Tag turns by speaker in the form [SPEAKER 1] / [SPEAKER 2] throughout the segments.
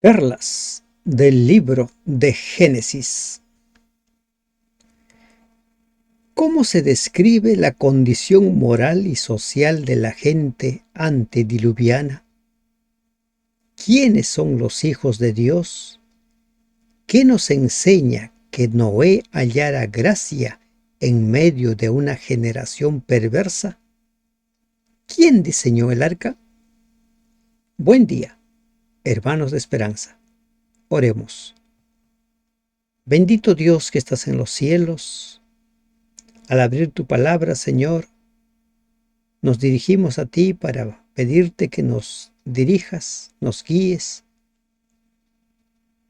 [SPEAKER 1] Perlas del libro de Génesis. ¿Cómo se describe la condición moral y social de la gente antediluviana? ¿Quiénes son los hijos de Dios? ¿Qué nos enseña que Noé hallara gracia en medio de una generación perversa? ¿Quién diseñó el arca? Buen día, hermanos de esperanza. Oremos. Bendito Dios que estás en los cielos. Al abrir tu palabra, Señor, nos dirigimos a ti para pedirte que nos dirijas, nos guíes,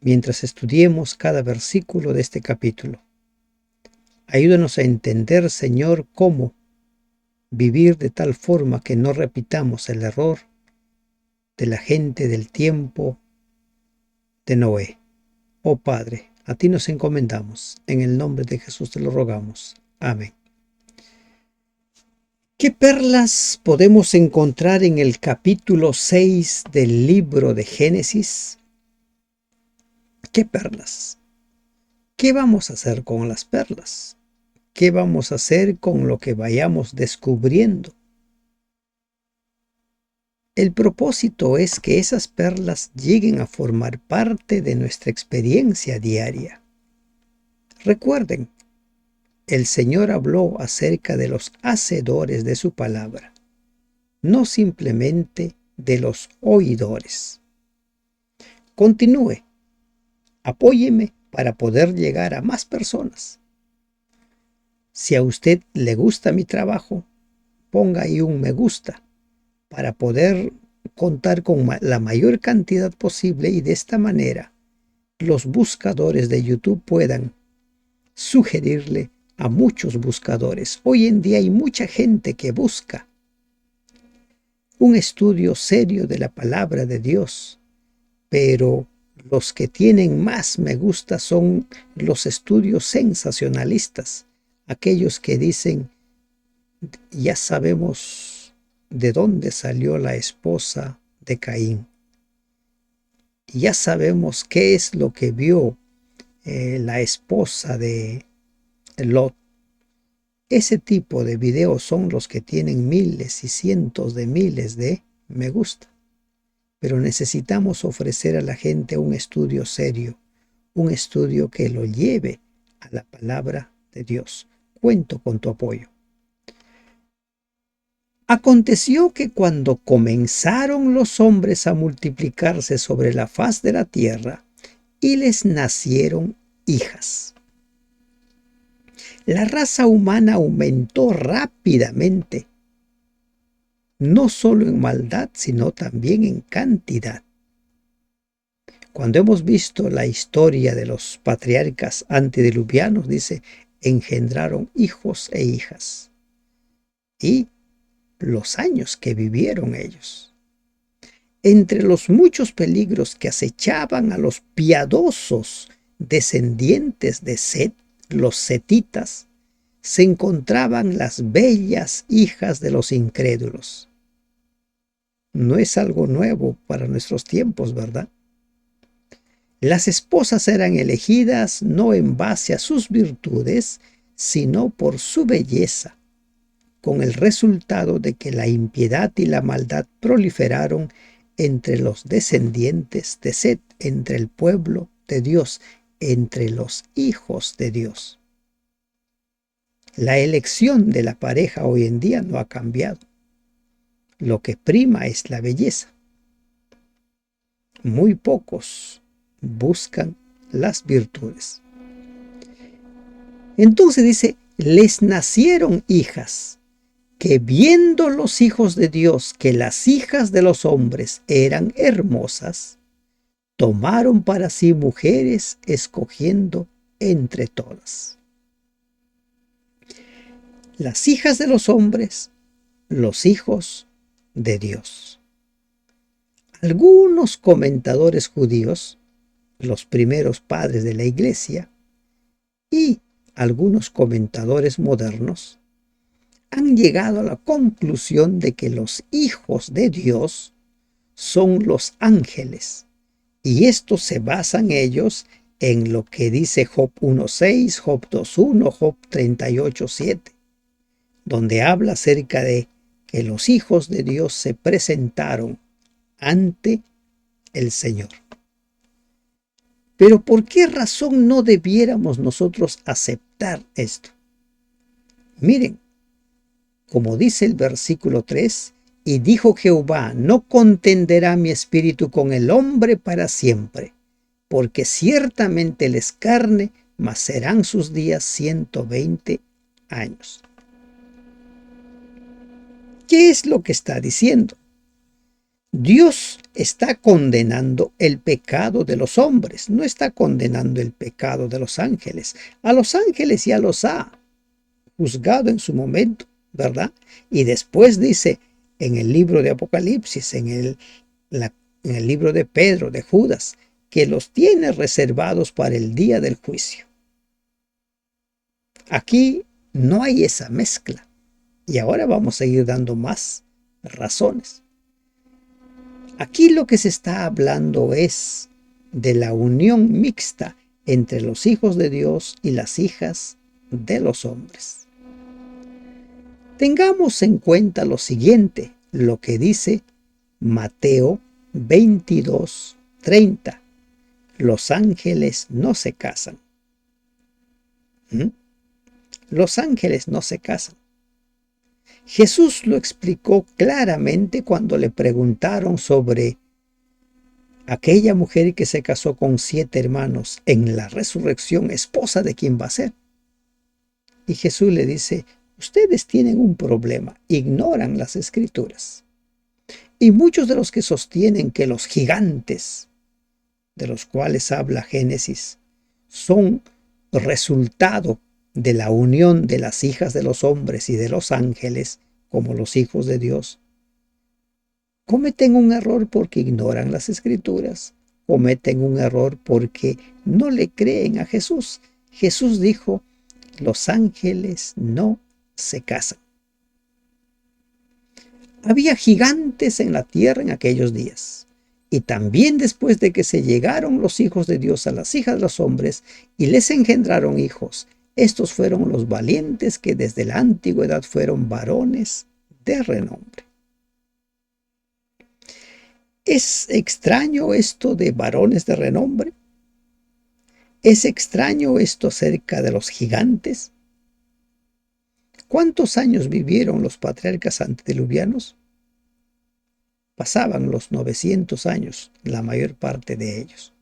[SPEAKER 1] mientras estudiemos cada versículo de este capítulo. Ayúdanos a entender, Señor, cómo vivir de tal forma que no repitamos el error de la gente del tiempo de Noé. Oh Padre, a ti nos encomendamos. En el nombre de Jesús te lo rogamos. Amén. ¿Qué perlas podemos encontrar en el capítulo 6 del libro de Génesis? ¿Qué perlas? ¿Qué vamos a hacer con las perlas? ¿Qué vamos a hacer con lo que vayamos descubriendo? El propósito es que esas perlas lleguen a formar parte de nuestra experiencia diaria. Recuerden, el Señor habló acerca de los hacedores de su palabra, no simplemente de los oidores. Continúe, apóyeme para poder llegar a más personas. Si a usted le gusta mi trabajo, ponga ahí un me gusta para poder contar con la mayor cantidad posible y de esta manera los buscadores de YouTube puedan sugerirle a muchos buscadores. Hoy en día hay mucha gente que busca un estudio serio de la palabra de Dios, pero los que tienen más me gusta son los estudios sensacionalistas, aquellos que dicen, ya sabemos de dónde salió la esposa de Caín, ya sabemos qué es lo que vio la esposa de Lot. Ese tipo de videos son los que tienen miles y cientos de miles de me gusta. Pero necesitamos ofrecer a la gente un estudio serio, un estudio que lo lleve a la palabra de Dios. Cuento con tu apoyo. Aconteció que cuando comenzaron los hombres a multiplicarse sobre la faz de la tierra, y les nacieron hijas, la raza humana aumentó rápidamente, no solo en maldad, sino también en cantidad. Cuando hemos visto la historia de los patriarcas antediluvianos, dice, engendraron hijos e hijas. Y los años que vivieron ellos. Entre los muchos peligros que acechaban a los piadosos descendientes de Set, los setitas, se encontraban las bellas hijas de los incrédulos. No es algo nuevo para nuestros tiempos, ¿verdad? Las esposas eran elegidas no en base a sus virtudes, sino por su belleza, con el resultado de que la impiedad y la maldad proliferaron entre los descendientes de Set, entre el pueblo de Dios, entre los hijos de Dios. La elección de la pareja hoy en día no ha cambiado. Lo que prima es la belleza. Muy pocos buscan las virtudes. Entonces dice, les nacieron hijas, que viendo los hijos de Dios que las hijas de los hombres eran hermosas, tomaron para sí mujeres escogiendo entre todas. Las hijas de los hombres, los hijos de Dios. Algunos comentadores judíos, los primeros padres de la iglesia, y algunos comentadores modernos, han llegado a la conclusión de que los hijos de Dios son los ángeles Y esto se basan ellos en lo que dice Job 1.6, Job 2.1, Job 38.7, donde habla acerca de que los hijos de Dios se presentaron ante el Señor. Pero ¿por qué razón no debiéramos nosotros aceptar esto? Miren, como dice el versículo 3, y dijo Jehová, no contenderá mi espíritu con el hombre para siempre, porque ciertamente él es carne, mas serán sus días 120 años. ¿Qué es lo que está diciendo? Dios está condenando el pecado de los hombres, no está condenando el pecado de los ángeles. A los ángeles ya los ha juzgado en su momento, ¿verdad? Y después dice en el libro de Apocalipsis, en el libro de Pedro, de Judas, que los tiene reservados para el día del juicio. Aquí no hay esa mezcla. Y ahora vamos a ir dando más razones. Aquí lo que se está hablando es de la unión mixta entre los hijos de Dios y las hijas de los hombres. Tengamos en cuenta lo siguiente, lo que dice Mateo 22:30. Los ángeles no se casan. Los ángeles no se casan. Jesús lo explicó claramente cuando le preguntaron sobre aquella mujer que se casó con 7 hermanos en la resurrección, esposa de quién va a ser. Y Jesús le dice, ustedes tienen un problema, ignoran las escrituras. Y muchos de los que sostienen que los gigantes, de los cuales habla Génesis, son resultado de la unión de las hijas de los hombres y de los ángeles, como los hijos de Dios, cometen un error porque ignoran las escrituras, cometen un error porque no le creen a Jesús. Jesús dijo, los ángeles no se casan. Había gigantes en la tierra en aquellos días. Y también después de que se llegaron los hijos de Dios a las hijas de los hombres y les engendraron hijos, estos fueron los valientes que desde la antigüedad fueron varones de renombre. ¿Es extraño esto de varones de renombre? ¿Es extraño esto acerca de los gigantes? ¿Cuántos años vivieron los patriarcas antediluvianos? Pasaban los 900 años, la mayor parte de ellos.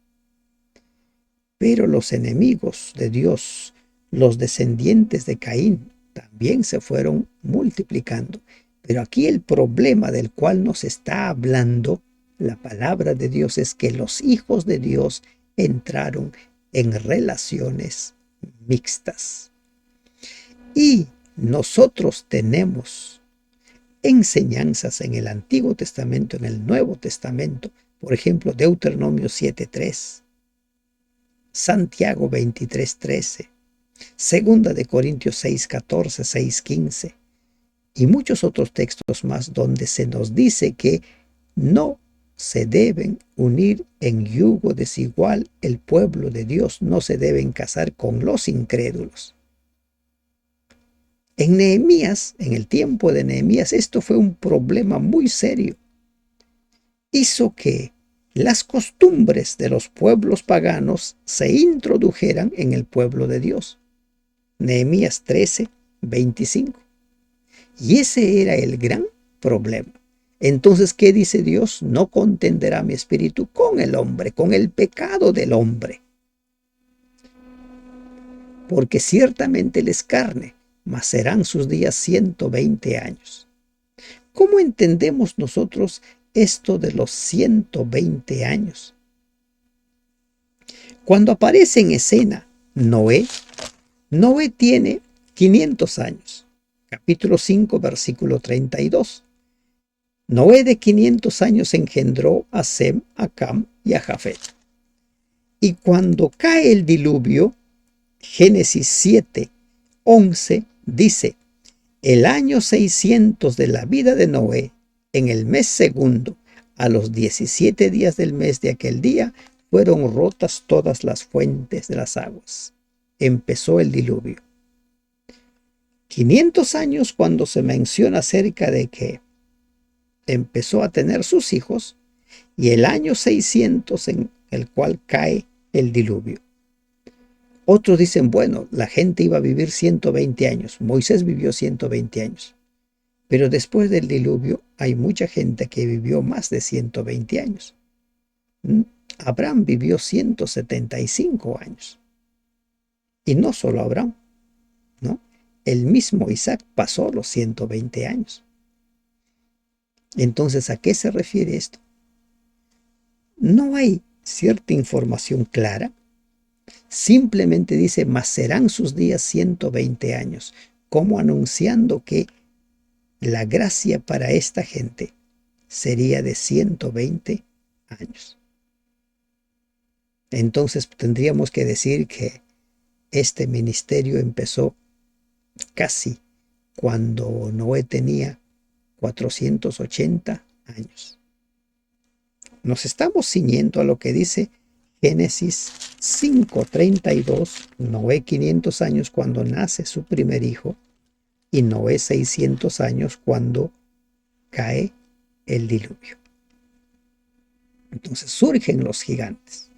[SPEAKER 1] Pero los enemigos de Dios, los descendientes de Caín, también se fueron multiplicando. Pero aquí el problema del cual nos está hablando la palabra de Dios es que los hijos de Dios entraron en relaciones mixtas. Y nosotros tenemos enseñanzas en el Antiguo Testamento, en el Nuevo Testamento, por ejemplo, Deuteronomio 7:3, Santiago 23:13, Segunda de Corintios 6:14, 6:15 y muchos otros textos más donde se nos dice que no se deben unir en yugo desigual el pueblo de Dios, no se deben casar con los incrédulos. En Nehemías, en el tiempo de Nehemías, esto fue un problema muy serio. Hizo que las costumbres de los pueblos paganos se introdujeran en el pueblo de Dios. Nehemías 13:25. Y ese era el gran problema. Entonces, ¿qué dice Dios? No contenderá mi espíritu con el hombre, con el pecado del hombre. Porque ciertamente él es carne, mas serán sus días 120 años. ¿Cómo entendemos nosotros esto de los 120 años? Cuando aparece en escena Noé tiene 500 años. Capítulo 5, versículo 32. Noé de 500 años engendró a Sem, a Cam y a Jafet. Y cuando cae el diluvio, Génesis 7:11 dice, el año 600 de la vida de Noé, en el mes segundo, A los 17 días del mes de aquel día fueron rotas todas las fuentes de las aguas. Empezó el diluvio. 500 años cuando se menciona acerca de que empezó a tener sus hijos, y el año 600 en el cual cae el diluvio. Otros dicen, bueno, la gente iba a vivir 120 años. Moisés vivió 120 años. Pero después del diluvio hay mucha gente que vivió más de 120 años. Abraham vivió 175 años. Y no solo Abraham, ¿no? El mismo Isaac pasó los 120 años. Entonces, ¿a qué se refiere esto? No hay cierta información clara. Simplemente dice, mas serán sus días 120 años, como anunciando que la gracia para esta gente sería de 120 años. Entonces tendríamos que decir que este ministerio empezó casi cuando Noé tenía 480 años. Nos estamos ciñendo a lo que dice Génesis 5:32, Noé 500 años cuando nace su primer hijo y Noé 600 años cuando cae el diluvio. Entonces surgen los gigantes.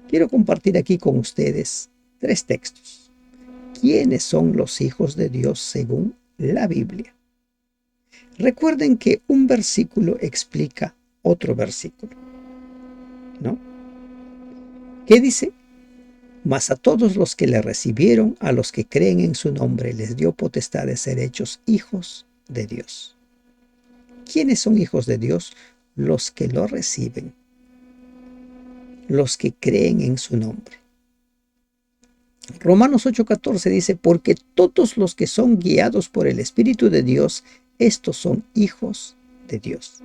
[SPEAKER 1] Quiero compartir aquí con ustedes 3 textos. ¿Quiénes son los hijos de Dios según la Biblia? Recuerden que un versículo explica otro versículo, ¿no? ¿Qué dice? Mas a todos los que le recibieron, a los que creen en su nombre, les dio potestad de ser hechos hijos de Dios. ¿Quiénes son hijos de Dios? Los que lo reciben, los que creen en su nombre. Romanos 8:14 dice, porque todos los que son guiados por el Espíritu de Dios, estos son hijos de Dios.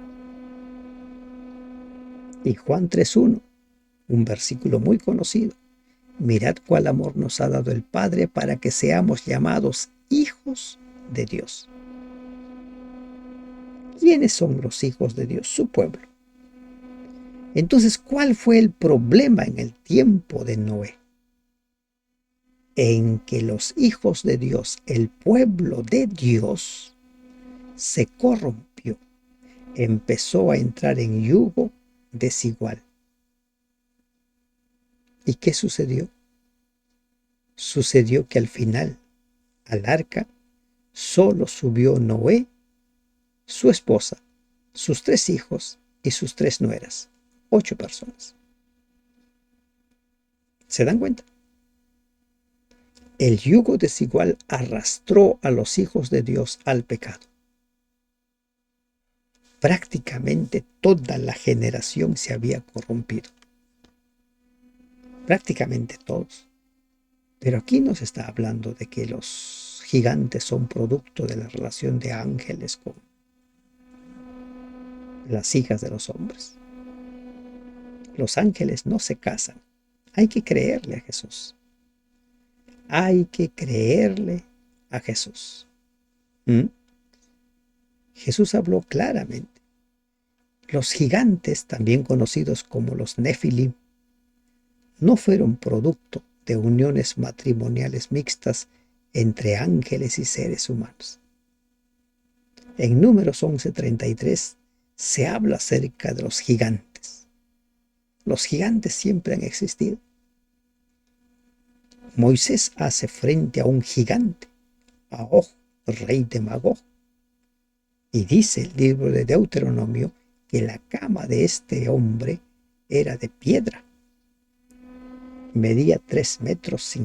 [SPEAKER 1] Y Juan 3:1, un versículo muy conocido. Mirad cuál amor nos ha dado el Padre para que seamos llamados hijos de Dios. ¿Quiénes son los hijos de Dios? Su pueblo. Entonces, ¿cuál fue el problema en el tiempo de Noé? En que los hijos de Dios, el pueblo de Dios, se corrompió, empezó a entrar en yugo desigual. ¿Y qué sucedió? Sucedió que al final, al arca, solo subió Noé, su esposa, sus 3 hijos y sus 3 nueras. 8 personas. ¿Se dan cuenta? El yugo desigual arrastró a los hijos de Dios al pecado. Prácticamente toda la generación se había corrompido. Prácticamente todos. Pero aquí nos está hablando de que los gigantes son producto de la relación de ángeles con las hijas de los hombres. Los ángeles no se casan. Hay que creerle a Jesús. Hay que creerle a Jesús. Jesús habló claramente. Los gigantes, también conocidos como los Nefilim, no fueron producto de uniones matrimoniales mixtas entre ángeles y seres humanos. En Números 11:33 se habla acerca de los gigantes. Los gigantes siempre han existido. Moisés hace frente a un gigante, a Og, rey de Magog, y dice el libro de Deuteronomio que la cama de este hombre era de piedra. Medía 3,50 metros.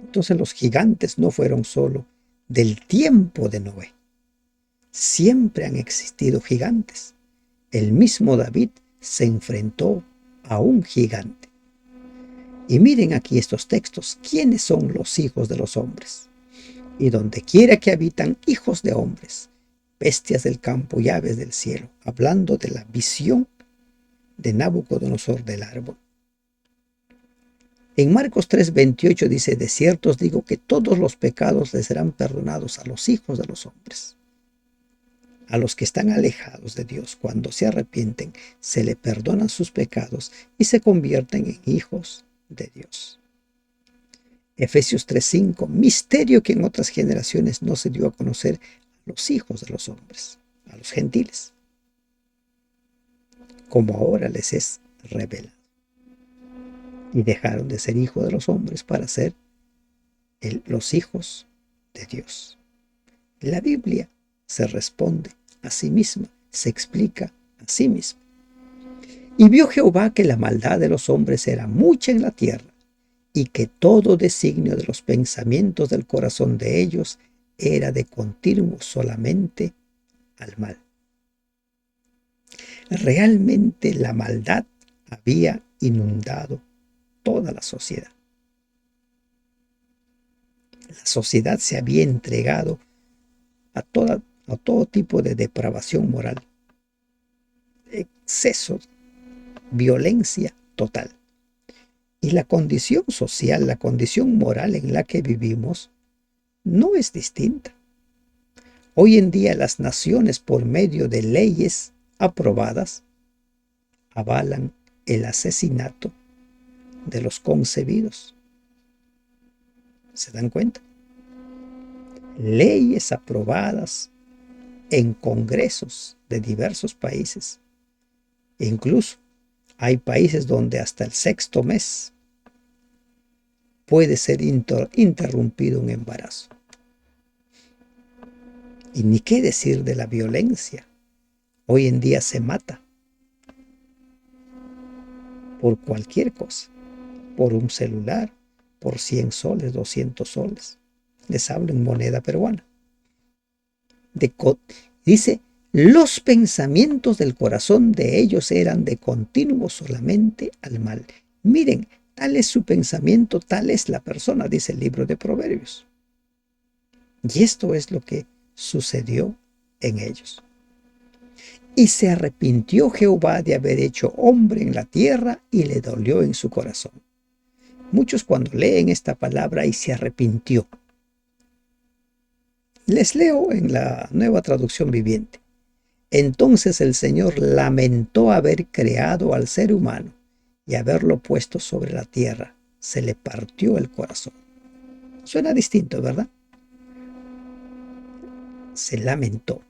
[SPEAKER 1] Entonces los gigantes no fueron solo del tiempo de Noé. Siempre han existido gigantes. El mismo David se enfrentó a un gigante. Y miren aquí estos textos. ¿Quiénes son los hijos de los hombres? Y donde quiera que habitan hijos de hombres, bestias del campo y aves del cielo, hablando de la visión de Nabucodonosor del árbol. En Marcos 3:28 dice, de cierto os digo que todos los pecados les serán perdonados a los hijos de los hombres. A los que están alejados de Dios, cuando se arrepienten, se le perdonan sus pecados y se convierten en hijos de Dios. Efesios 3:5, misterio que en otras generaciones no se dio a conocer a los hijos de los hombres, a los gentiles, como ahora les es revelado. Y dejaron de ser hijos de los hombres para ser los hijos de Dios. La Biblia se responde a sí misma, se explica a sí misma. Y vio Jehová que la maldad de los hombres era mucha en la tierra, y que todo designio de los pensamientos del corazón de ellos era de continuo solamente al mal. Realmente la maldad había inundado toda la sociedad. La sociedad se había entregado a todo tipo de depravación moral, excesos, violencia total. Y la condición social, la condición moral en la que vivimos, no es distinta. Hoy en día las naciones, por medio de leyes aprobadas, avalan el asesinato de los concebidos. ¿Se dan cuenta? Leyes aprobadas en congresos de diversos países. E incluso hay países donde hasta el 6º mes puede ser interrumpido un embarazo. Y ni qué decir de la violencia. Hoy en día se mata por cualquier cosa, por un celular, por 100 soles, 200 soles. Les hablo en moneda peruana. Dice, los pensamientos del corazón de ellos eran de continuo solamente al mal. Miren, tal es su pensamiento, tal es la persona, dice el libro de Proverbios. Y esto es lo que sucedió en ellos. Y se arrepintió Jehová de haber hecho hombre en la tierra y le dolió en su corazón. Muchos cuando leen esta palabra y se arrepintió, les leo en la Nueva Traducción Viviente. Entonces el Señor lamentó haber creado al ser humano y haberlo puesto sobre la tierra. Se le partió el corazón. Suena distinto, ¿verdad? Se lamentó.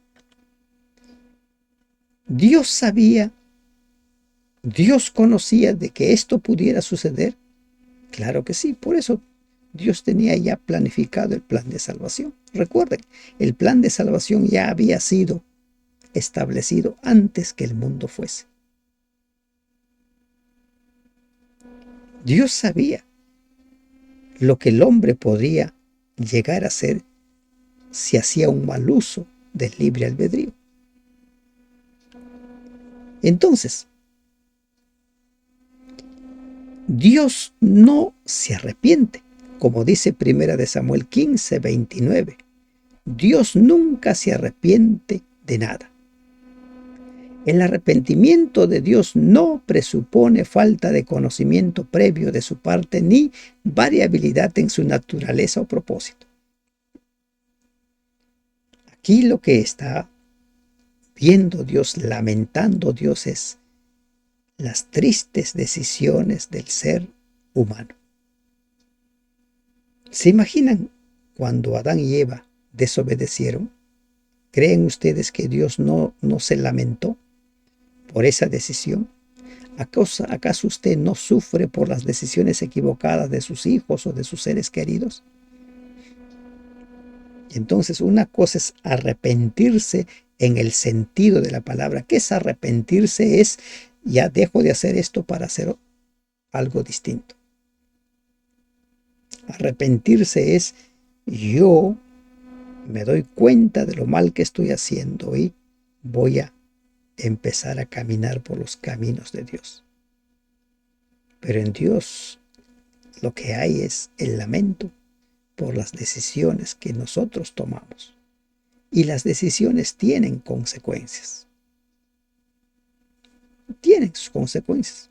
[SPEAKER 1] Dios sabía, Dios conocía de que esto pudiera suceder. Claro que sí, por eso Dios tenía ya planificado el plan de salvación. Recuerden, el plan de salvación ya había sido establecido antes que el mundo fuese. Dios sabía lo que el hombre podría llegar a ser si hacía un mal uso del libre albedrío. Entonces, Dios no se arrepiente, como dice 1 Samuel 15:29. Dios nunca se arrepiente de nada. El arrepentimiento de Dios no presupone falta de conocimiento previo de su parte ni variabilidad en su naturaleza o propósito. Aquí lo que está viendo Dios, lamentando Dios, es las tristes decisiones del ser humano. ¿Se imaginan cuando Adán y Eva desobedecieron? ¿Creen ustedes que Dios no se lamentó por esa decisión? ¿Acaso usted no sufre por las decisiones equivocadas de sus hijos o de sus seres queridos? Entonces, una cosa es arrepentirse en el sentido de la palabra. ¿Qué es arrepentirse? Es ya dejo de hacer esto para hacer algo distinto. Arrepentirse es yo me doy cuenta de lo mal que estoy haciendo y voy a empezar a caminar por los caminos de Dios. Pero en Dios lo que hay es el lamento por las decisiones que nosotros tomamos. Y las decisiones tienen consecuencias. Tienen sus consecuencias.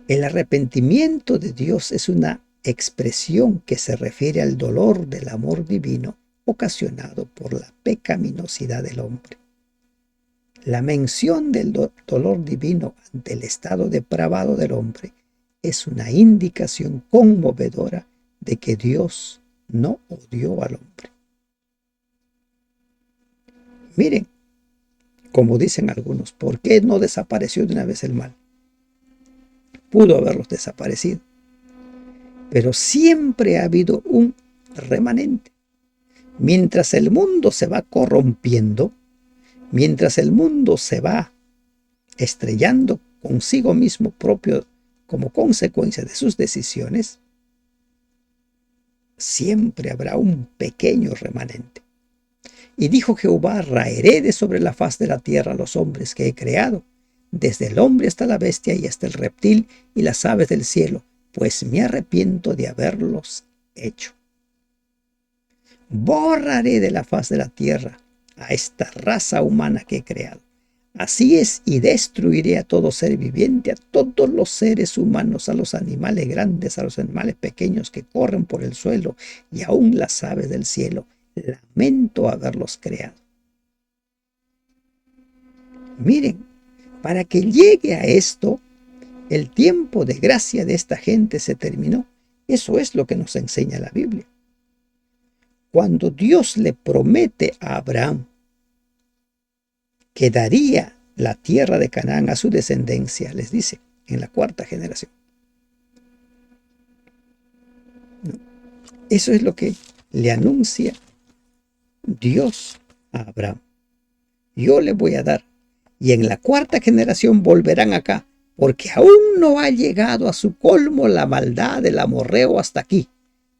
[SPEAKER 1] El arrepentimiento de Dios es una expresión que se refiere al dolor del amor divino ocasionado por la pecaminosidad del hombre. La mención del dolor divino ante el estado depravado del hombre es una indicación conmovedora de que Dios no odió al hombre. Miren, como dicen algunos, ¿por qué no desapareció de una vez el mal? Pudo haberlos desaparecido, pero siempre ha habido un remanente. Mientras el mundo se va corrompiendo, mientras el mundo se va estrellando consigo mismo propio como consecuencia de sus decisiones, siempre habrá un pequeño remanente. Y dijo Jehová: raeré de sobre la faz de la tierra a los hombres que he creado, desde el hombre hasta la bestia y hasta el reptil y las aves del cielo, pues me arrepiento de haberlos hecho. Borraré de la faz de la tierra a esta raza humana que he creado. Así es, y destruiré a todo ser viviente, a todos los seres humanos, a los animales grandes, a los animales pequeños que corren por el suelo y aún las aves del cielo. Lamento haberlos creado. Miren, para que llegue a esto, el tiempo de gracia de esta gente se terminó. Eso es lo que nos enseña la Biblia. Cuando Dios le promete a Abraham que daría la tierra de Canaán a su descendencia, les dice, en la cuarta generación. Eso es lo que le anuncia Dios a Abraham. Yo le voy a dar, y en la cuarta generación volverán acá, porque aún no ha llegado a su colmo la maldad del amorreo hasta aquí,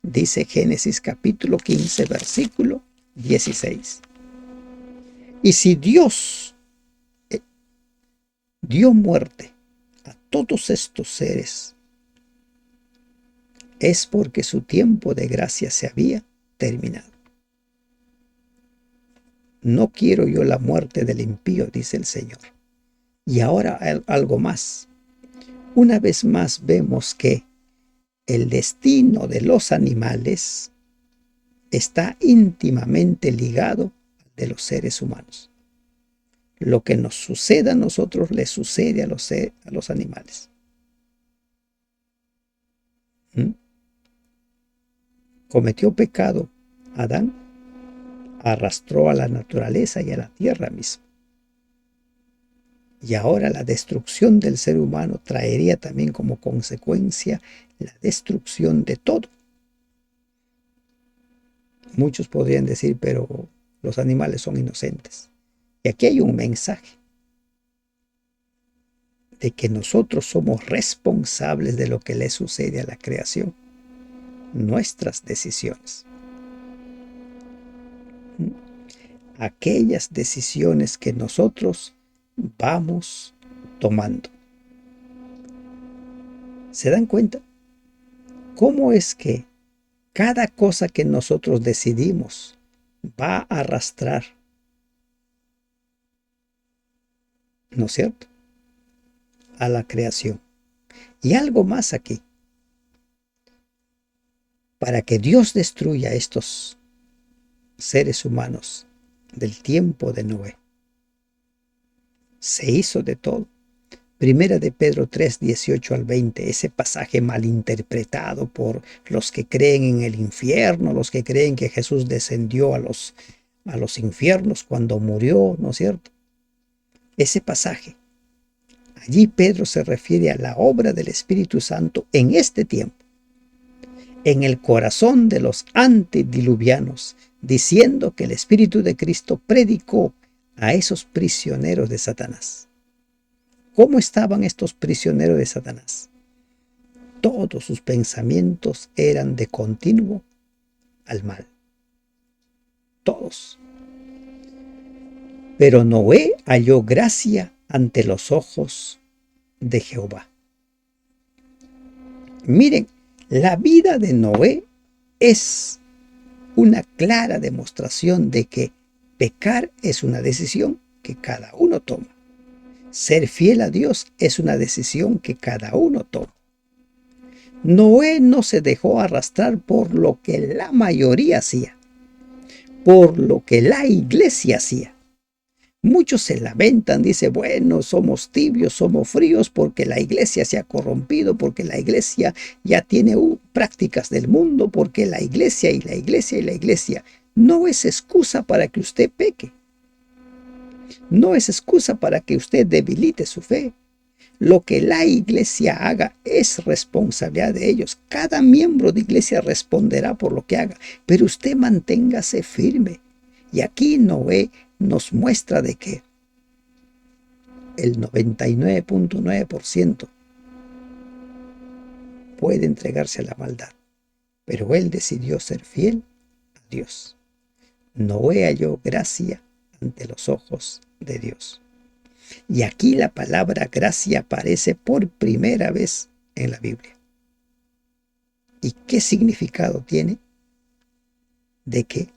[SPEAKER 1] dice Génesis capítulo 15, versículo 16. Y si Dios dio muerte a todos estos seres, es porque su tiempo de gracia se había terminado. No quiero yo la muerte del impío, dice el Señor. Y ahora algo más. Una vez más vemos que el destino de los animales está íntimamente ligado al de los seres humanos. Lo que nos suceda a nosotros le sucede a los animales. Cometió pecado Adán, arrastró a la naturaleza y a la tierra misma. Y ahora la destrucción del ser humano traería también como consecuencia la destrucción de todo. Muchos podrían decir, pero los animales son inocentes. Y aquí hay un mensaje de que nosotros somos responsables de lo que le sucede a la creación. Nuestras decisiones. Aquellas decisiones que nosotros vamos tomando. ¿Se dan cuenta? ¿Cómo es que cada cosa que nosotros decidimos va a arrastrar? ¿No es cierto? A la creación. Y algo más aquí. Para que Dios destruya a estos seres humanos del tiempo de Noé, se hizo de todo. Primera de Pedro 3, 18 al 20, ese pasaje malinterpretado por los que creen en el infierno, los que creen que Jesús descendió a los infiernos cuando murió, ¿no es cierto? Ese pasaje, allí Pedro se refiere a la obra del Espíritu Santo en este tiempo, en el corazón de los antediluvianos, diciendo que el Espíritu de Cristo predicó a esos prisioneros de Satanás. ¿Cómo estaban estos prisioneros de Satanás? Todos sus pensamientos eran de continuo al mal. Todos. Pero Noé halló gracia ante los ojos de Jehová. Miren, la vida de Noé es una clara demostración de que pecar es una decisión que cada uno toma. Ser fiel a Dios es una decisión que cada uno toma. Noé no se dejó arrastrar por lo que la mayoría hacía. por lo que la iglesia hacía. Muchos se lamentan, dice, bueno, somos tibios, somos fríos porque la iglesia se ha corrompido, porque la iglesia ya tiene prácticas del mundo, porque la iglesia y la iglesia y la iglesia. No es excusa para que usted peque. No es excusa para que usted debilite su fe. Lo que la iglesia haga es responsabilidad de ellos. Cada miembro de iglesia responderá por lo que haga, pero usted manténgase firme. Y aquí Noé nos muestra de que el 99.9% puede entregarse a la maldad, pero él decidió ser fiel a Dios. Noé halló gracia ante los ojos de Dios. Y aquí la palabra gracia aparece por primera vez en la Biblia. ¿Y qué significado tiene? De que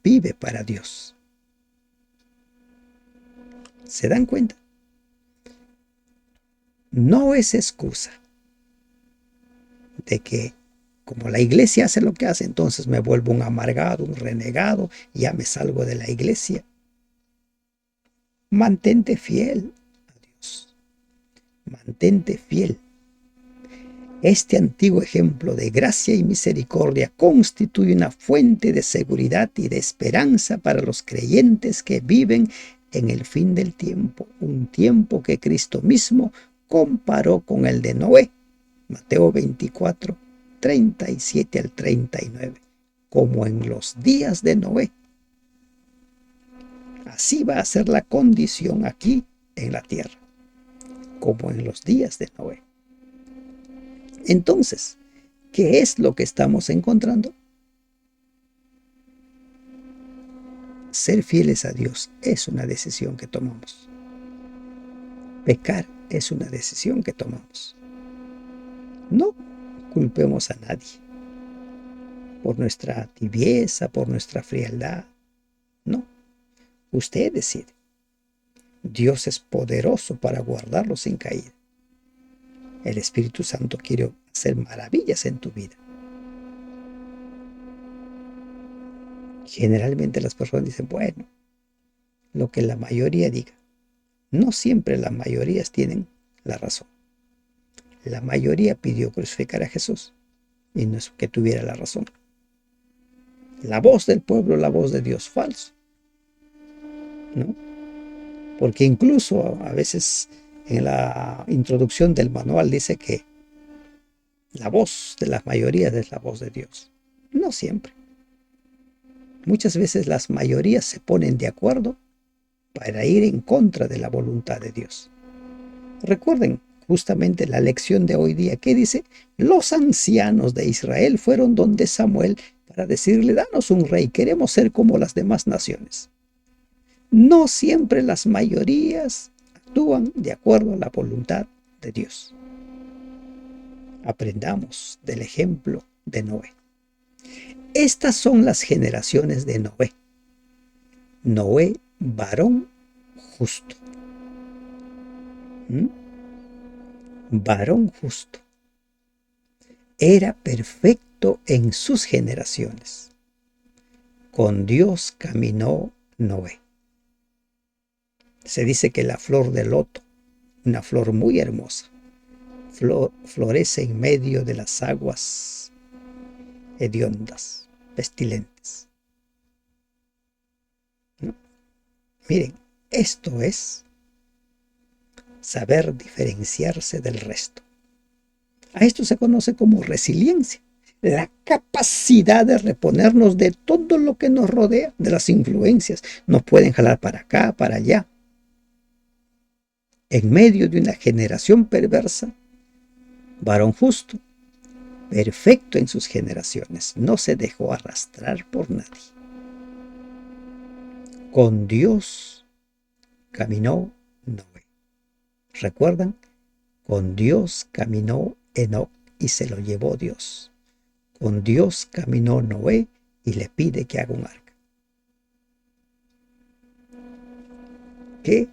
[SPEAKER 1] vive para Dios. ¿Se dan cuenta? No es excusa de que como la iglesia hace lo que hace, entonces me vuelvo un amargado, un renegado, ya me salgo de la iglesia. Mantente fiel a Dios. Mantente fiel. Este antiguo ejemplo de gracia y misericordia constituye una fuente de seguridad y de esperanza para los creyentes que viven en el fin del tiempo, un tiempo que Cristo mismo comparó con el de Noé. Mateo 24, 37 al 39. Como en los días de Noé. Así va a ser la condición aquí en la tierra, como en los días de Noé. Entonces, ¿qué es lo que estamos encontrando? Ser fieles a Dios es una decisión que tomamos. Pecar es una decisión que tomamos. No culpemos a nadie por nuestra tibieza, por nuestra frialdad. No, usted decide. Dios es poderoso para guardarlo sin caída. El Espíritu Santo quiere hacer maravillas en tu vida. Generalmente las personas dicen, bueno, lo que la mayoría diga. No siempre las mayorías tienen la razón. La mayoría pidió crucificar a Jesús y no es que tuviera la razón. La voz del pueblo, la voz de Dios, falso, ¿no? Porque incluso a veces en la introducción del manual dice que la voz de las mayorías es la voz de Dios. No siempre. Muchas veces las mayorías se ponen de acuerdo para ir en contra de la voluntad de Dios. Recuerden justamente la lección de hoy día que dice, los ancianos de Israel fueron donde Samuel para decirle, danos un rey, queremos ser como las demás naciones. No siempre las mayorías actúan de acuerdo a la voluntad de Dios. Aprendamos del ejemplo de Noé. Estas son las generaciones de Noé. Noé, varón justo. Varón justo. Era perfecto en sus generaciones. Con Dios caminó Noé. Se dice que la flor de loto, una flor muy hermosa, florece en medio de las aguas hediondas, pestilentes. ¿No? Miren, esto es saber diferenciarse del resto. A esto se conoce como resiliencia, la capacidad de reponernos de todo lo que nos rodea, de las influencias. Nos pueden jalar para acá, para allá. En medio de una generación perversa, varón justo, perfecto en sus generaciones, no se dejó arrastrar por nadie. Con Dios caminó Noé. ¿Recuerdan? Con Dios caminó Enoc y se lo llevó Dios. Con Dios caminó Noé y le pide que haga un arca. ¿Qué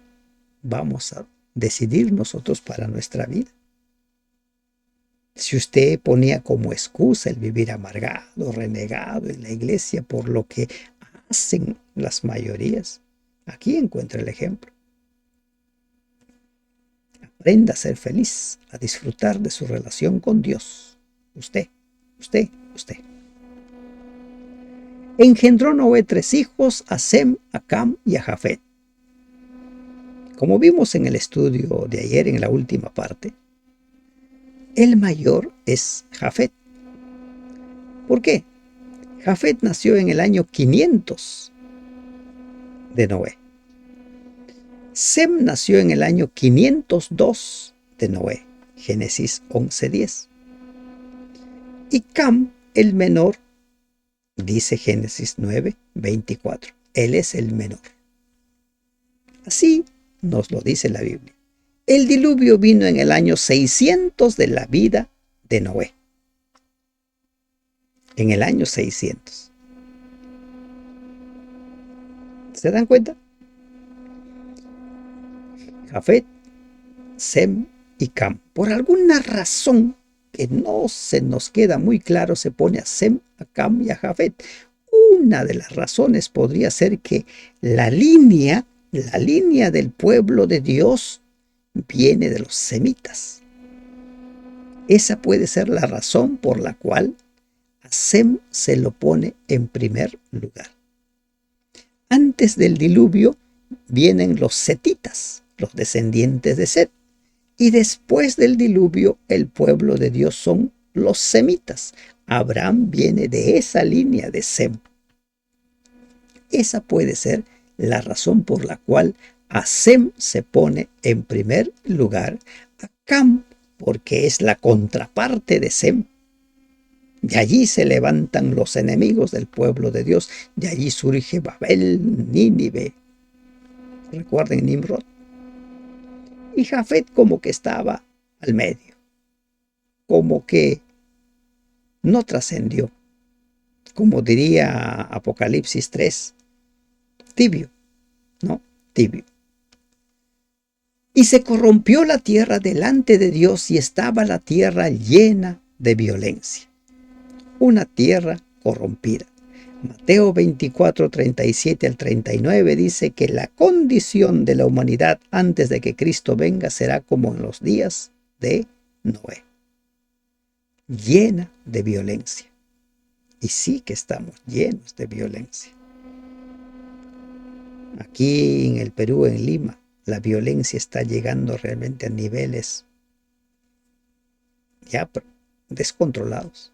[SPEAKER 1] vamos a decidir nosotros para nuestra vida? Si usted ponía como excusa el vivir amargado, renegado en la iglesia por lo que hacen las mayorías. Aquí encuentra el ejemplo. Aprenda a ser feliz, a disfrutar de su relación con Dios. Usted. Engendró Noé 3 hijos, a Sem, a Cam y a Jafet. Como vimos en el estudio de ayer en la última parte, el mayor es Jafet. ¿Por qué? Jafet nació en el año 500 de Noé. Sem nació en el año 502 de Noé, Génesis 11:10. Y Cam, el menor, dice Génesis 9:24. Él es el menor. Así nos lo dice la Biblia. El diluvio vino en el año 600 de la vida de Noé. En el año 600. ¿Se dan cuenta? Jafet, Sem y Cam. Por alguna razón que no se nos queda muy claro, se pone a Sem, a Cam y a Jafet. Una de las razones podría ser que la línea del pueblo de Dios viene de los semitas. Esa puede ser la razón por la cual a Sem se lo pone en primer lugar. Antes del diluvio vienen los setitas, los descendientes de Set. Y después del diluvio, el pueblo de Dios son los semitas. Abraham viene de esa línea de Sem. Esa puede ser la razón por la cual a Sem se pone en primer lugar, a Cam, porque es la contraparte de Sem. De allí se levantan los enemigos del pueblo de Dios. De allí surge Babel, Nínive. Recuerden Nimrod. Y Jafet como que estaba al medio. Como que no trascendió. Como diría Apocalipsis 3. Tibio. ¿No? Tibio. Y se corrompió la tierra delante de Dios y estaba la tierra llena de violencia. Una tierra corrompida. Mateo 24, 37 al 39 dice que la condición de la humanidad antes de que Cristo venga será como en los días de Noé. Llena de violencia. Y sí que estamos llenos de violencia. Aquí en el Perú, en Lima, la violencia está llegando realmente a niveles ya descontrolados.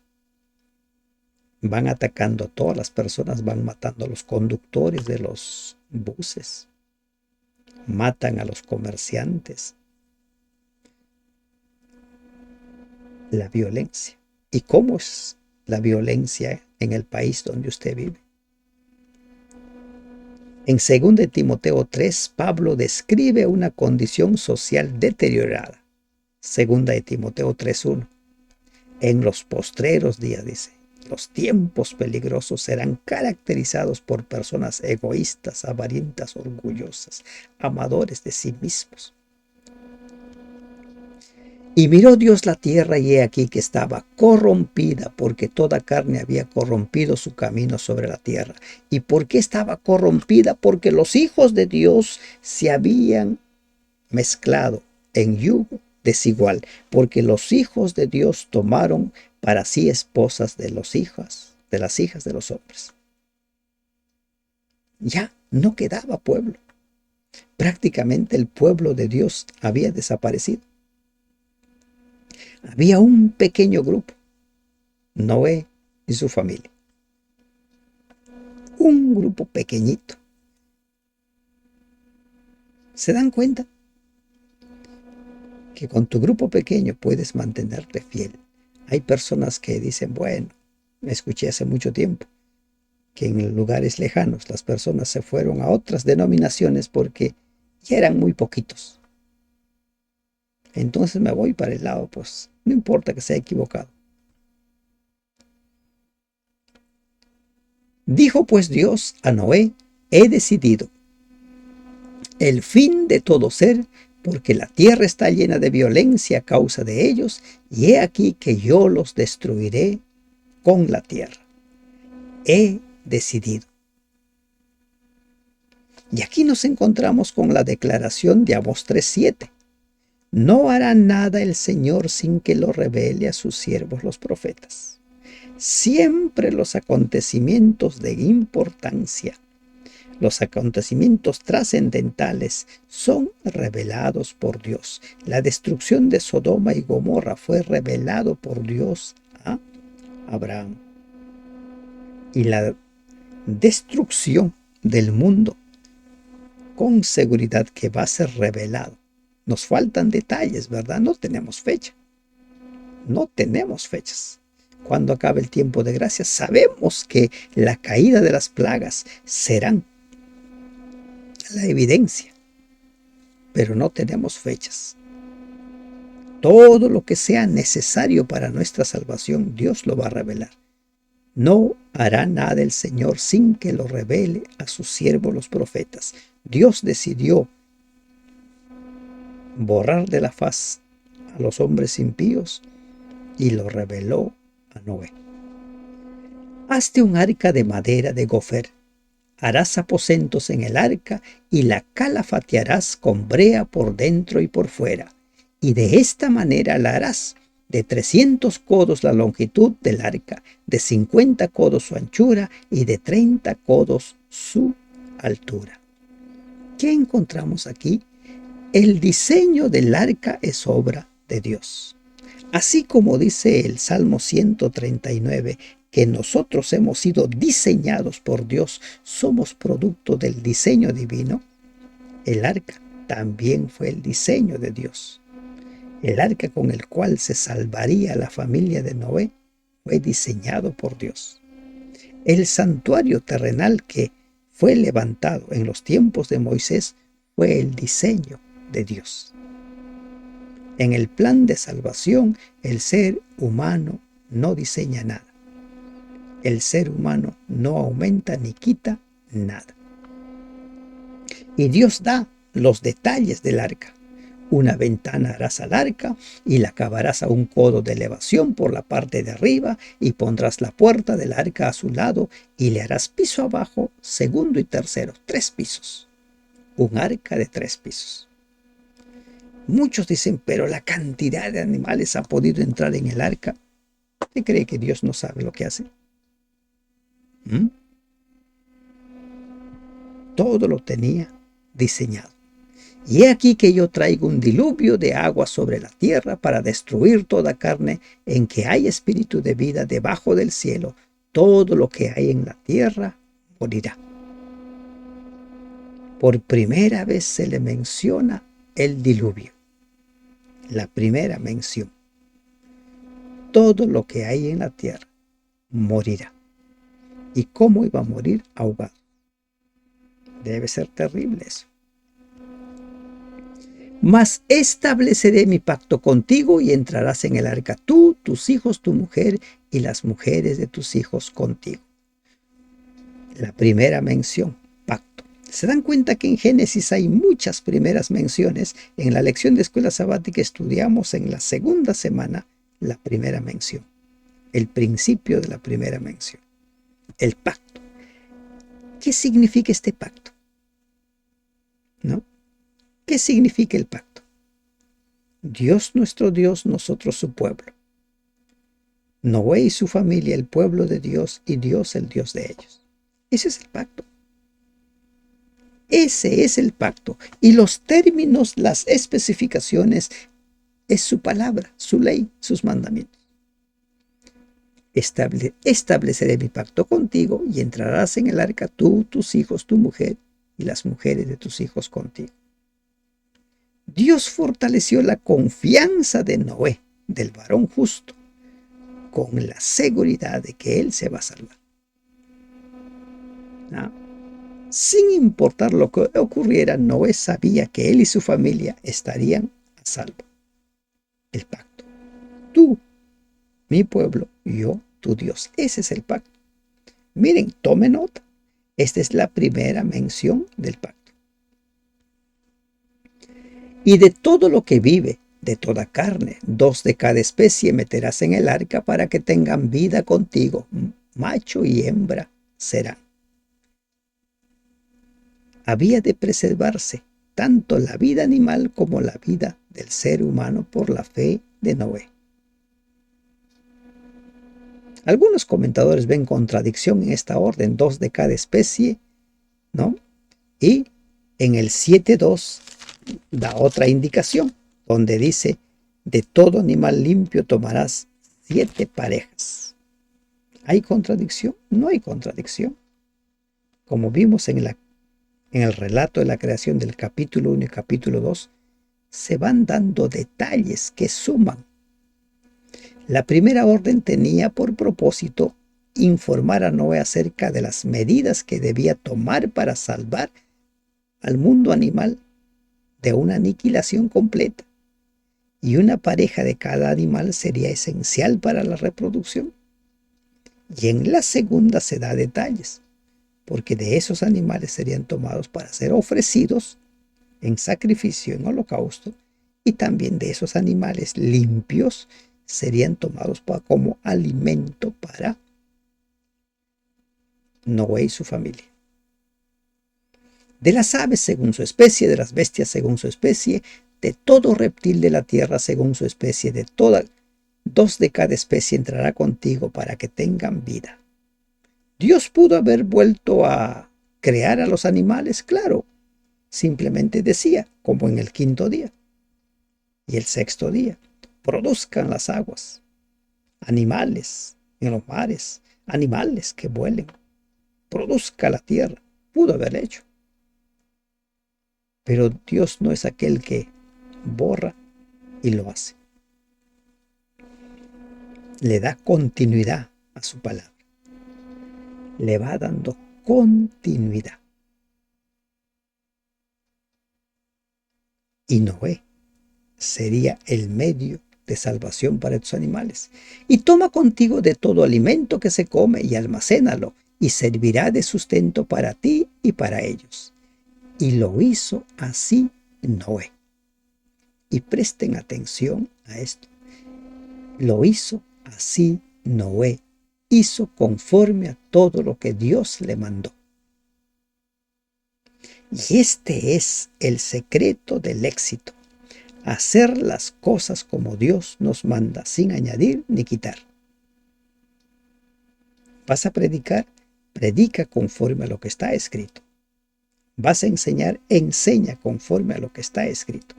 [SPEAKER 1] Van atacando a todas las personas, van matando a los conductores de los buses, matan a los comerciantes. La violencia. ¿Y cómo es la violencia en el país donde usted vive? En 2 Timoteo 3, Pablo describe una condición social deteriorada. 2 Timoteo 3:1. En los postreros días, dice, los tiempos peligrosos serán caracterizados por personas egoístas, avarientas, orgullosas, amadores de sí mismos. Y miró Dios la tierra y he aquí que estaba corrompida, porque toda carne había corrompido su camino sobre la tierra. ¿Y por qué estaba corrompida? Porque los hijos de Dios se habían mezclado en yugo desigual, porque los hijos de Dios tomaron para sí esposas de las hijas de los hombres. Ya no quedaba pueblo. Prácticamente el pueblo de Dios había desaparecido. Había un pequeño grupo, Noé y su familia. Un grupo pequeñito. ¿Se dan cuenta? Que con tu grupo pequeño puedes mantenerte fiel. Hay personas que dicen, bueno, escuché hace mucho tiempo que en lugares lejanos las personas se fueron a otras denominaciones porque ya eran muy poquitos. Entonces me voy para el lado, pues no importa que sea equivocado. Dijo pues Dios a Noé, he decidido el fin de todo ser, porque la tierra está llena de violencia a causa de ellos, y he aquí que yo los destruiré con la tierra. He decidido. Y aquí nos encontramos con la declaración de Amós 3:7. No hará nada el Señor sin que lo revele a sus siervos los profetas. Siempre los acontecimientos de importancia, los acontecimientos trascendentales son revelados por Dios. La destrucción de Sodoma y Gomorra fue revelado por Dios a Abraham. Y la destrucción del mundo, con seguridad que va a ser revelado. Nos faltan detalles, ¿verdad? No tenemos fecha. No tenemos fechas. Cuando acabe el tiempo de gracia, sabemos que la caída de las plagas serán la evidencia, pero no tenemos fechas. Todo lo que sea necesario para nuestra salvación, Dios lo va a revelar. No hará nada el Señor sin que lo revele a sus siervos los profetas. Dios decidió borrar de la faz a los hombres impíos y lo reveló a Noé. Hazte un arca de madera de gofer. Harás aposentos en el arca y la calafatearás con brea por dentro y por fuera. Y de esta manera la harás: de 300 codos la longitud del arca, de 50 codos su anchura y de 30 codos su altura. ¿Qué encontramos aquí? El diseño del arca es obra de Dios. Así como dice el Salmo 139, que nosotros hemos sido diseñados por Dios, somos producto del diseño divino, el arca también fue el diseño de Dios. El arca con el cual se salvaría la familia de Noé fue diseñado por Dios. El santuario terrenal que fue levantado en los tiempos de Moisés fue el diseño de Dios. En el plan de salvación, el ser humano no diseña nada. El ser humano no aumenta ni quita nada. Y Dios da los detalles del arca. Una ventana harás al arca y la acabarás a 1 codo de elevación por la parte de arriba y pondrás la puerta del arca a su lado y le harás piso abajo, segundo y tercero, 3 pisos. Un arca de 3 pisos. Muchos dicen, pero la cantidad de animales ha podido entrar en el arca. ¿Usted cree que Dios no sabe lo que hace? Todo lo tenía diseñado. Y he aquí que yo traigo un diluvio de agua sobre la tierra para destruir toda carne en que hay espíritu de vida debajo del cielo. Todo lo que hay en la tierra morirá. Por primera vez se le menciona el diluvio. La primera mención. Todo lo que hay en la tierra morirá. ¿Y cómo iba a morir? Ahogado. Debe ser terrible eso. Mas estableceré mi pacto contigo y entrarás en el arca tú, tus hijos, tu mujer y las mujeres de tus hijos contigo. La primera mención, pacto. ¿Se dan cuenta que en Génesis hay muchas primeras menciones? En la lección de escuela sabática estudiamos en la segunda semana la primera mención, el principio de la primera mención, el pacto. ¿Qué significa este pacto? ¿No? ¿Qué significa el pacto? Dios nuestro Dios, nosotros su pueblo. Noé y su familia, el pueblo de Dios, y Dios el Dios de ellos. Ese es el pacto. Ese es el pacto. Y los términos, las especificaciones, es su palabra, su ley, sus mandamientos. Estableceré mi pacto contigo y entrarás en el arca tú, tus hijos, tu mujer y las mujeres de tus hijos contigo. Dios fortaleció la confianza de Noé, del varón justo, con la seguridad de que él se va a salvar. ¿No? Sin importar lo que ocurriera, Noé sabía que él y su familia estarían a salvo. El pacto. Tú, mi pueblo, yo, tu Dios. Ese es el pacto. Miren, tome nota. Esta es la primera mención del pacto. Y de todo lo que vive, de toda carne, 2 de cada especie meterás en el arca para que tengan vida contigo. Macho y hembra serán. había de preservarse tanto la vida animal como la vida del ser humano por la fe de Noé. Algunos comentadores ven contradicción en esta orden, 2 de cada especie, ¿no? Y en el 7.2 da otra indicación, donde dice, de todo animal limpio tomarás 7 parejas. ¿Hay contradicción? No hay contradicción. Como vimos en el relato de la creación del capítulo 1 y capítulo 2, se van dando detalles que suman. La primera orden tenía por propósito informar a Noé acerca de las medidas que debía tomar para salvar al mundo animal de una aniquilación completa. Y una pareja de cada animal sería esencial para la reproducción. Y en la segunda se da detalles, porque de esos animales serían tomados para ser ofrecidos en sacrificio, en holocausto, y también de esos animales limpios serían tomados como alimento para Noé y su familia. De las aves según su especie, de las bestias según su especie, de todo reptil de la tierra según su especie, de todas, 2 de cada especie entrará contigo para que tengan vida. Dios pudo haber vuelto a crear a los animales, claro. Simplemente decía, como en el 5.º día y el 6.º día, produzcan las aguas, animales en los mares, animales que vuelen, produzca la tierra. Pudo haber hecho. Pero Dios no es aquel que borra y lo hace. Le da continuidad a su palabra. Le va dando continuidad. Y Noé sería el medio de salvación para estos animales. Y toma contigo de todo alimento que se come y almacénalo, y servirá de sustento para ti y para ellos. Y lo hizo así Noé. Y presten atención a esto. Lo hizo así Noé. Hizo conforme a todo lo que Dios le mandó. Y este es el secreto del éxito. Hacer las cosas como Dios nos manda, sin añadir ni quitar. ¿Vas a predicar? Predica conforme a lo que está escrito. ¿Vas a enseñar? Enseña conforme a lo que está escrito.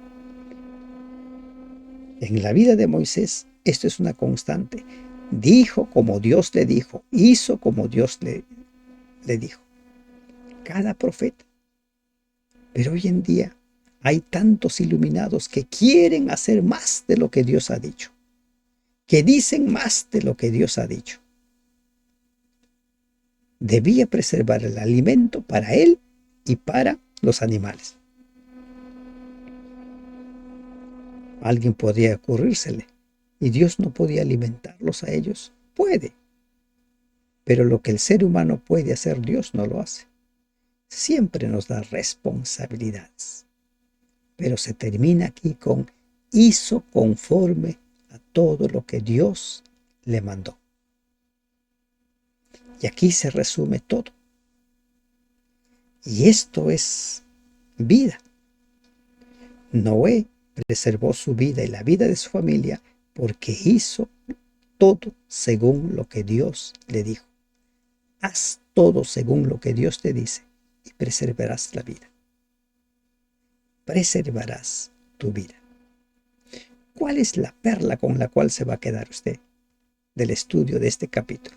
[SPEAKER 1] En la vida de Moisés, esto es una constante. Dijo como Dios le dijo, hizo como Dios le dijo. Cada profeta. Pero hoy en día hay tantos iluminados que quieren hacer más de lo que Dios ha dicho, que dicen más de lo que Dios ha dicho. Debía preservar el alimento para él y para los animales. Alguien podría ocurrírsele, y Dios no podía alimentarlos a ellos. Puede, pero lo que el ser humano puede hacer, Dios no lo hace. Siempre nos da responsabilidades. Pero se termina aquí con hizo conforme a todo lo que Dios le mandó. Y aquí se resume todo. Y esto es vida. Noé preservó su vida y la vida de su familia porque hizo todo según lo que Dios le dijo. Haz todo según lo que Dios te dice y preservarás la vida. Preservarás tu vida. ¿Cuál es la perla con la cual se va a quedar usted del estudio de este capítulo?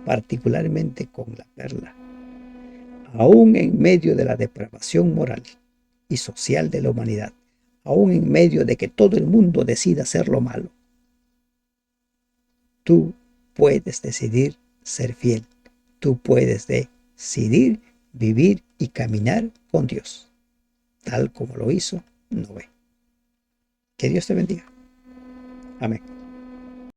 [SPEAKER 1] Particularmente con la perla. Aún en medio de la depravación moral y social de la humanidad, aún en medio de que todo el mundo decida hacer lo malo, tú puedes decidir ser fiel. Tú puedes decidir vivir y caminar con Dios, tal como lo hizo Noé. Que Dios te bendiga. Amén.